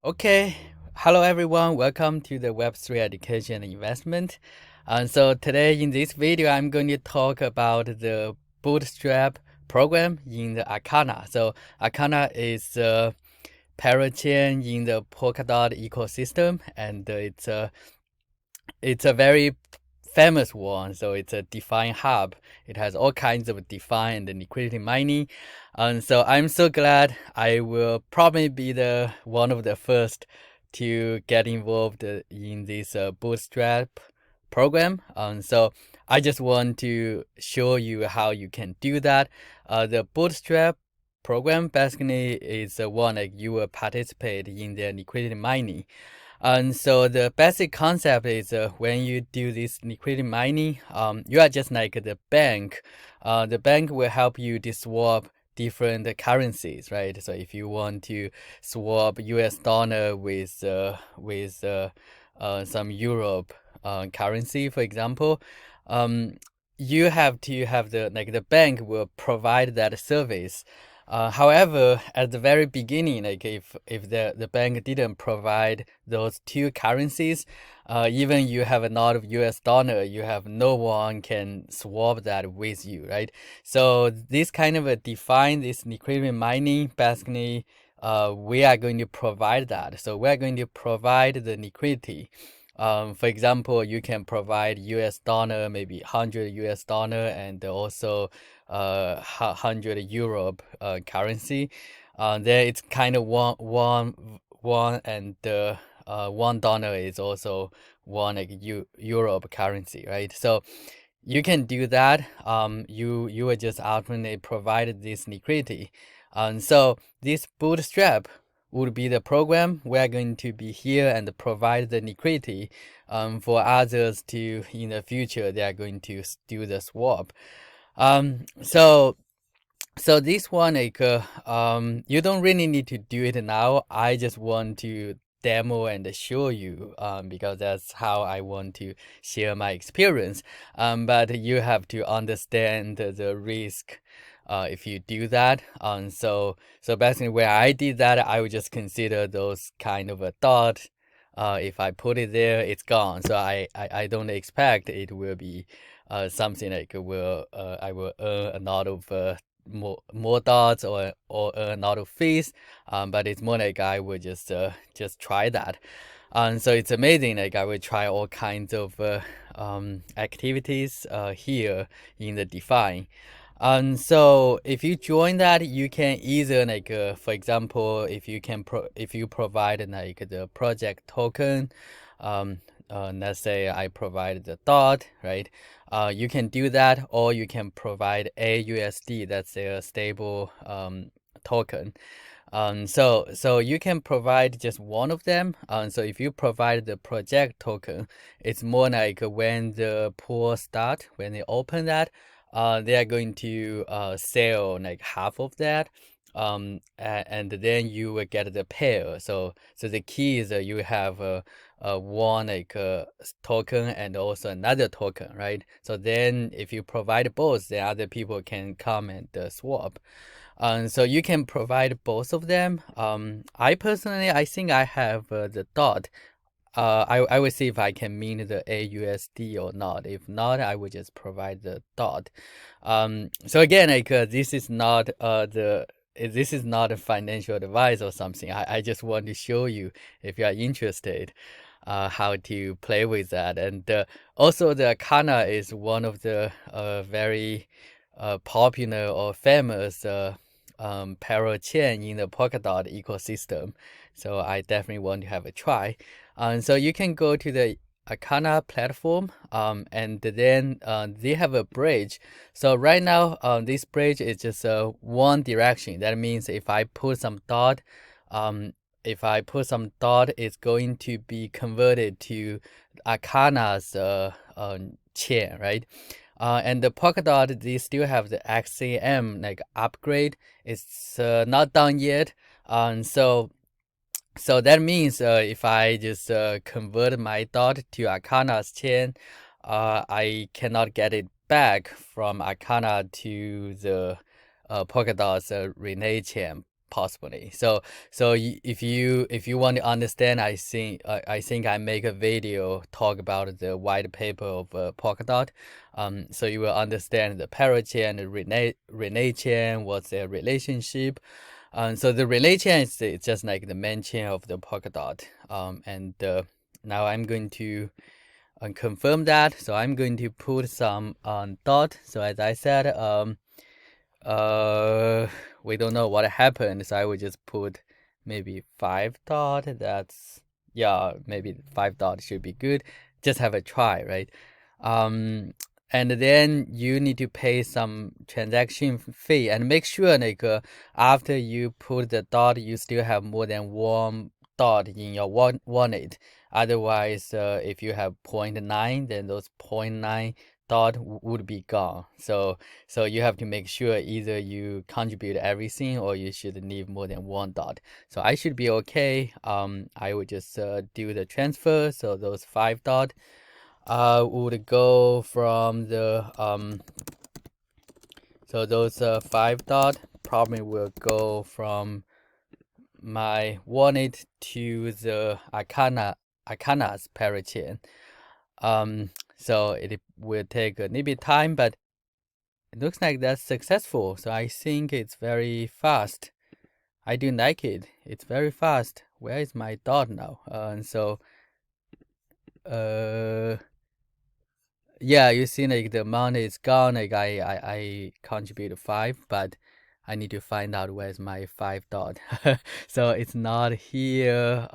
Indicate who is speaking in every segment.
Speaker 1: Okay, hello everyone. Welcome to the Web3 Education and Investment. And so today in this video, I'm going to talk about the bootstrap program in the Acala. So Acala is a parachain in the Polkadot ecosystem, and it's a very famous one. So it's a Defi hub. It has all kinds of Defi and liquidity mining. And so I'm so glad I will probably be the one of the first to get involved in this bootstrap program. And so I just want to show you how you can do that. The bootstrap program basically is one like you will participate in the liquidity mining. And so the basic concept is when you do this liquidity mining, you are just like the bank. The bank will help you to swap different currencies, right? So if you want to swap US dollar with some Europe currency, for example, um, you have to have the bank will provide that service. However, at the very beginning, like if the bank didn't provide those two currencies, even you have a lot of US dollar, you have no one can swap that with you, right? So this kind of a define this liquidity mining, basically, we are going to provide that. So we are going to provide the liquidity. For example, you can provide US dollar, maybe 100 US dollar, and also 100 Europe currency. There it's kind of one, and $1 is also one like Europe currency, right? So you can do that. You will just ultimately provide this liquidity. So this bootstrap would be the program. We are going to be here and provide the liquidity for others to in the future they are going to do the swap. So this one like you don't really need to do it now. I just want to demo and show you because that's how I want to share my experience. But you have to understand the risk if you do that. So basically where I did that, I would just consider those kind of a dot. If I put it there, it's gone. So I don't expect it will be something like I will earn a lot of more dots or a lot of fees. But it's more like I would just try that. So it's amazing. Like I will try all kinds of activities here in the Defi. So if you join that, you can either like for example, if you provide like the project token, let's say I provide the dot, right? You can do that, or you can provide AUSD, that's a stable token. So you can provide just one of them. So if you provide the project token, it's more like when the pool start, when they open that, they are going to sell like half of that. And then you will get the pair. So the key is you have one like token and also another token, right? So then if you provide both, the other people can come and swap. So you can provide both of them. I personally, I think I have the dot. I will see if I can mint the AUSD or not. If not, I will just provide the dot. So again, like this is not a financial advice or something. I just want to show you if you are interested, how to play with that. And also the Acala is one of the very popular or famous parachain in the Polkadot ecosystem. So I definitely want to have a try. So you can go to the Acala platform, and then they have a bridge. So right now, this bridge is just one direction. That means if I put some dot, it's going to be converted to Acala's chain, right? And the Polkadot, they still have the XAM like upgrade. It's not done yet. So that means if I just convert my dot to Acala's chain, I cannot get it back from Acala to the Polkadot's relay chain. possibly. So if you want to understand, I think I make a video talk about the white paper of Polkadot. So you will understand the parachain, the relay chain, what's their relationship. So the relay chain is it's just like the main chain of the Polkadot. And now I'm going to confirm that. So I'm going to put some dot. So as I said, we don't know what happened, so I would just put maybe 5 dot. That's, yeah, maybe 5 dot should be good. Just have a try, right? And then you need to pay some transaction fee, and make sure like after you put the dot, you still have more than one dot in your wallet. Otherwise, if you have 0.9, then those 0.9 dot would be gone. So you have to make sure either you contribute everything or you should leave more than one dot. So I should be okay. I would just do the transfer. So those 5 dot would go from the so those 5 dot probably will go from my wallet to the Acala's parachain. So it will take a little bit time, but it looks like that's successful. So I think it's very fast. I do like it. It's very fast. Where is my dot now? Yeah, you see like the amount is gone. Like I contribute 5, but I need to find out where's my 5 dot. So it's not here.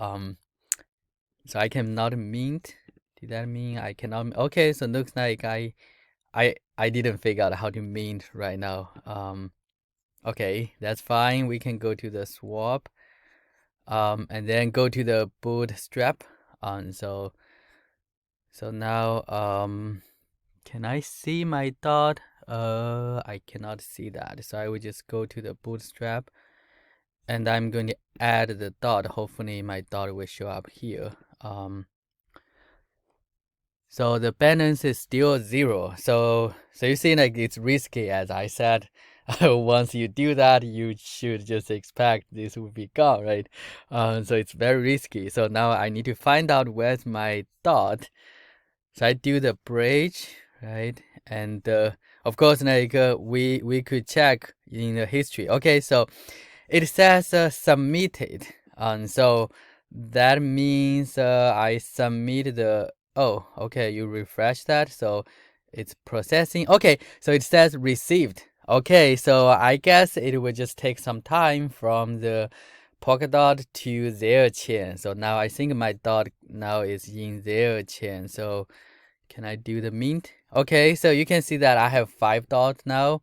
Speaker 1: So I cannot mint. Did that mean I cannot? Okay, so looks like I didn't figure out how to mint right now. Okay, that's fine. We can go to the swap. And then go to the bootstrap. So now can I see my dot? I cannot see that. So I will just go to the bootstrap, and I'm going to add the dot. Hopefully my dot will show up here. So the balance is still 0. So you see, like it's risky, as I said. Once you do that, you should just expect this will be gone, right? So it's very risky. So now I need to find out where's my dot. So I do the bridge, right? And of course, like we could check in the history. Okay, so it says submitted. So that means I submit the. Oh, okay, you refresh that, so it's processing. Okay, so it says received. Okay, so I guess it will just take some time from the Polkadot to their chain. So now I think my dot now is in their chain. So can I do the mint? Okay, so you can see that I have 5 dots now.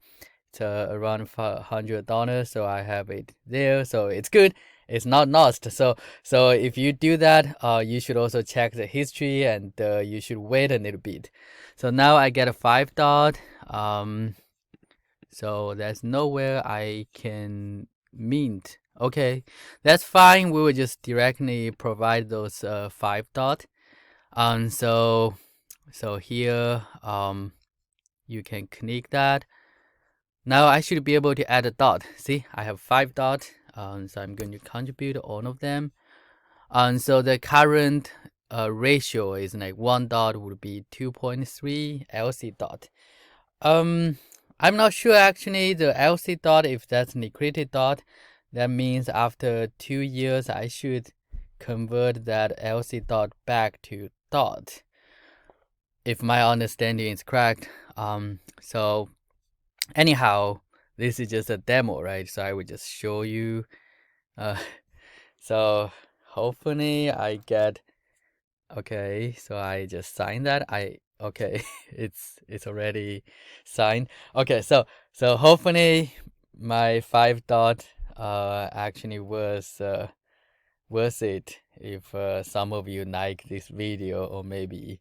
Speaker 1: It's around $500, so I have it there. So it's good. It's not lost. So if you do that, you should also check the history, and you should wait a little bit. So now I get a 5 dot. So there's nowhere I can mint. Okay, that's fine. We will just directly provide those 5 dot. So here you can click that. Now I should be able to add a dot. See, I have 5 dots. So I'm going to contribute all of them. So the current ratio is like 1 dot would be 2.3 LC dot. I'm not sure actually the LC dot, if that's liquidity dot. That means after 2 years I should convert that LC dot back to dot, if my understanding is correct. So anyhow, this is just a demo, right? So I will just show you. So hopefully I get. Okay, so I just signed that. Okay, it's already signed. Okay, so hopefully my 5 dot actually was worth it. If some of you like this video, or maybe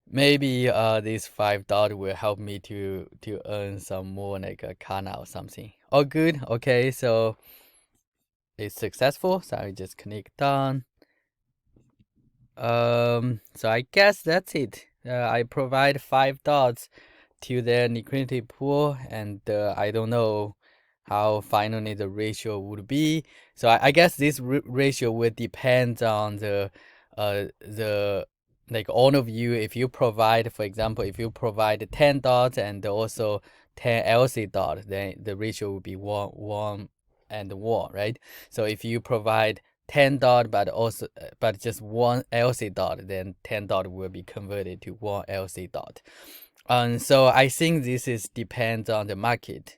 Speaker 1: this 5 dot will help me to earn some more, like a Acala or something. Oh, good. Okay, so it's successful. So I just click done. So I guess that's it. I provide 5 dots to their liquidity pool, and I don't know how finally the ratio would be. So I guess this ratio would depend on the like all of you. If you provide, for example, if you provide 10 dots and also 10 LC dot, then the ratio would be 1 and 1, right? So if you provide 10 dot but just 1 LC dot, then 10 dot will be converted to 1 LC dot. So I think this is depends on the market.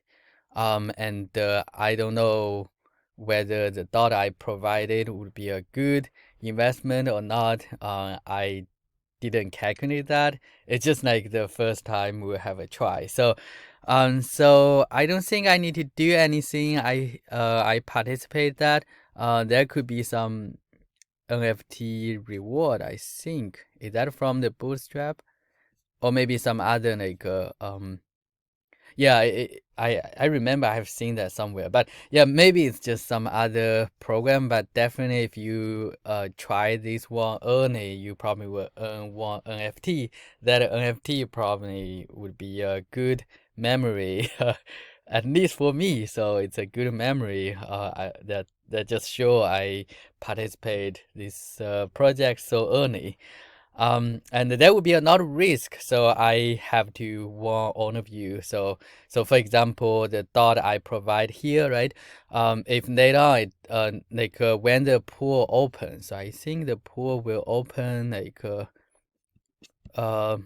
Speaker 1: And I don't know whether the dot I provided would be a good investment or not. I didn't calculate that. It's just like the first time we'll have a try. So I don't think I need to do anything. I participate that. There could be some NFT reward, I think. Is that from the bootstrap? Or maybe some other like yeah, I remember I have seen that somewhere, but yeah, maybe it's just some other program. But definitely, if you try this one early, you probably will earn one NFT. That NFT probably would be a good memory, at least for me. So it's a good memory. That just show I participate this project so early. And there would be another risk. So I have to warn all of you. So for example, the dot I provide here, right? If later on, when the pool opens, I think the pool will open uh,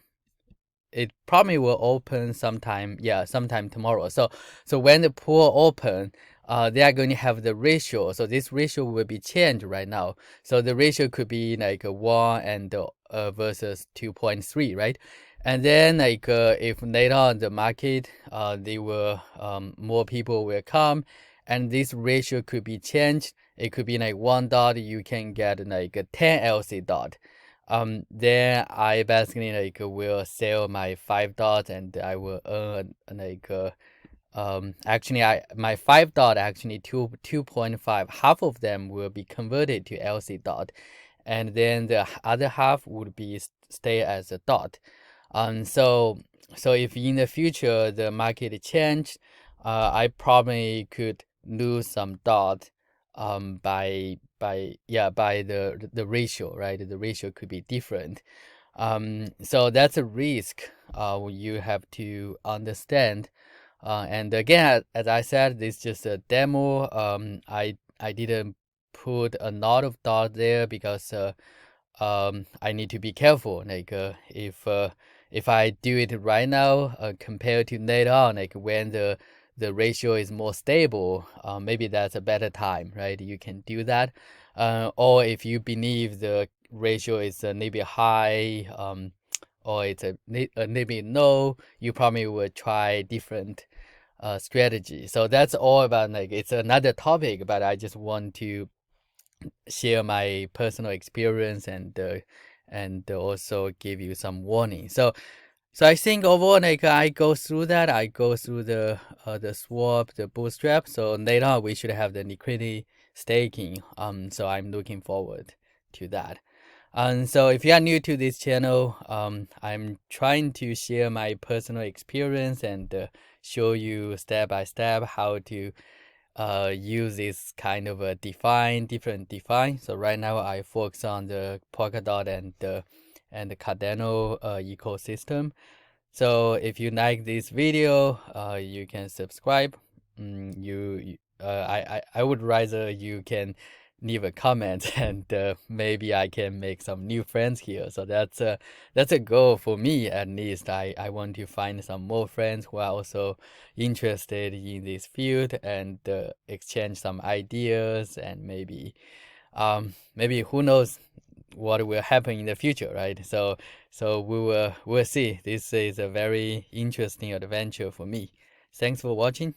Speaker 1: it probably will open sometime, yeah, sometime tomorrow. So when the pool open, they are going to have the ratio. So this ratio will be changed right now. So the ratio could be like a 1 and versus 2.3, right? And then if later on the market, they will more people will come, and this ratio could be changed. It could be like 1 dot, you can get like a 10 LC dot. Then I basically will sell my 5 dots and I will earn actually my 5 dot actually 2.5, half of them will be converted to LC dot, and then the other half would be stay as a dot. So if in the future the market change, I probably could lose some dot by the ratio, right? The ratio could be different. So that's a risk you have to understand. And again, as I said, this is just a demo. I didn't put a lot of dot there because I need to be careful. If I do it right now, compared to later on, like when the ratio is more stable, maybe that's a better time, right? You can do that. Or if you believe the ratio is a little bit high, or it's a little bit low, you probably would try different strategy. So that's all about it's another topic, but I just want to share my personal experience and also give you some warning. So I think overall, I go through that. I go through the swap, the bootstrap. So later on, we should have the liquidity staking. So I'm looking forward to that. And so if you are new to this channel, I'm trying to share my personal experience and show you step by step how to use this kind of a different DeFi. So right now I focus on the Polkadot and the Cardano ecosystem. So if you like this video, you can subscribe. I would rather you can leave a comment and maybe I can make some new friends here. So that's a goal for me at least. I want to find some more friends who are also interested in this field and exchange some ideas and maybe who knows what will happen in the future, right? So we'll see. This is a very interesting adventure for me. Thanks for watching.